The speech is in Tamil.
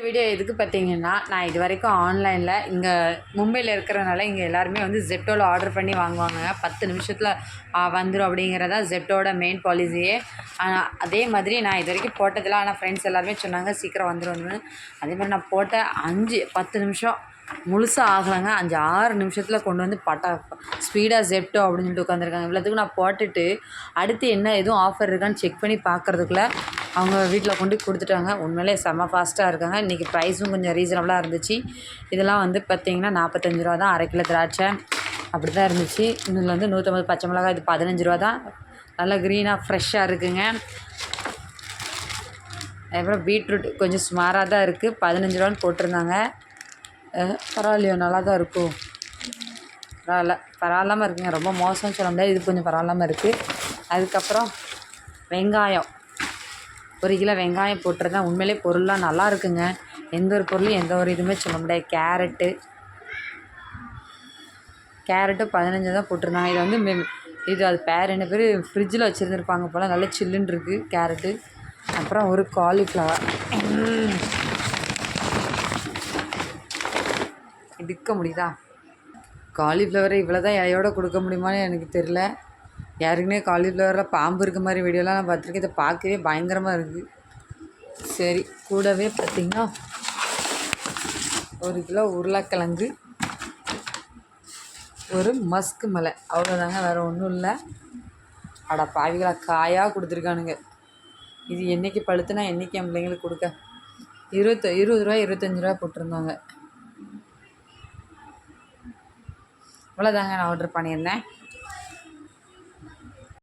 வீடியோ எதுக்கு பார்த்தீங்கன்னா, நான் இது வரைக்கும் ஆன்லைனில் இங்கே மும்பையில் இருக்கிறனால இங்கே எல்லாருமே வந்து ஜெப்டோவில் ஆர்டர் பண்ணி வாங்குவாங்க. 10 நிமிஷத்தில் வந்துடும் அப்படிங்கிறதா ஜெப்டோட மெயின் பாலிசியே. அதே மாதிரி நான் இது வரைக்கும் போட்டதில்ல. ஆனால் ஃப்ரெண்ட்ஸ் எல்லாருமே சொன்னாங்க சீக்கிரம் வந்துடும். அதே மாதிரி நான் போட்ட 10 நிமிஷம் முழுசாக ஆகலைங்க. 6 நிமிஷத்தில் கொண்டு வந்து ஸ்பீடாக ஜெப்டோ அப்படின்னு சொல்லிட்டு உட்காந்துருக்காங்க. இவ்வளோத்துக்கு நான் போட்டுட்டு அடுத்து என்ன எதுவும் ஆஃபர் இருக்கான்னு செக் பண்ணி பார்க்குறதுக்குள்ளே அவங்க வீட்டில் கொண்டு கொடுத்துட்டாங்க. உண்மையிலே செம்ம ஃபாஸ்ட்டாக இருக்காங்க. இன்றைக்கி ப்ரைஸும் கொஞ்சம் ரீசனபிளாக இருந்துச்சு. இதெல்லாம் வந்து பார்த்திங்கன்னா 45 ரூபா தான். 1/2 கிலோ திராட்சை அப்படி தான் இருந்துச்சு. இதில் வந்து 150 பச்சை மிளகாய், இது 15 ரூபா தான். நல்லா க்ரீனாக ஃப்ரெஷ்ஷாக இருக்குங்க. அதுக்கப்புறம் பீட்ரூட் கொஞ்சம் சுமாராக தான் இருக்குது. 15 ரூபான்னு போட்டிருந்தாங்க. பரவாயில்லையோ, நல்லா தான் இருக்கும். பரவாயில்லாமல் இருக்குங்க. ரொம்ப மோசம்னு சொல்ல முடியாது. இது கொஞ்சம் பரவாயில்லாமல் இருக்குது. அதுக்கப்புறம் வெங்காயம் 1 கிலோ வெங்காயம் போட்டிருந்தேன். உண்மையிலே பொருள்லாம் நல்லா இருக்குங்க. எந்த ஒரு பொருளும் எந்த ஒரு இதுவுமே சொல்ல முடியாது. கேரட்டு 15 தான் போட்டிருந்தாங்க. இது வந்து இது அது பேர் என்ன பேர் ஃப்ரிட்ஜில் வச்சுருந்துருப்பாங்க போல். நல்லா சில்லுன்னு இருக்குது கேரட்டு. அப்புறம் ஒரு காலிஃப்ளவர் எடுக்க முடியுதா? காலிஃப்ளவரை இவ்வளோ தான் இலையோடு கொடுக்க முடியுமான்னு எனக்கு தெரில. யாருக்குன்னே காலிஃப்ளவரில் பாம்பு இருக்க மாதிரி வீடியோலாம் நான் பார்த்துருக்கேன். இதை பார்க்கவே பயங்கரமாக இருக்குது. சரி, கூடவே பார்த்திங்கன்னா 1 கிலோ உருளைக்கிழங்கு, ஒரு மஸ்க் மலை, அவ்வளோதாங்க. வேறு ஒன்றும் இல்லை. அட பாவிகளா, காயாக கொடுத்துருக்கானுங்க. இது என்றைக்கு பழுத்துனா என்றைக்கு என் பிள்ளைங்களுக்கு கொடுக்க. 20 ரூபா 25 ரூபா போட்டிருந்தாங்க. இவ்வளோதாங்க நான் ஆர்டர் பண்ணியிருந்தேன்.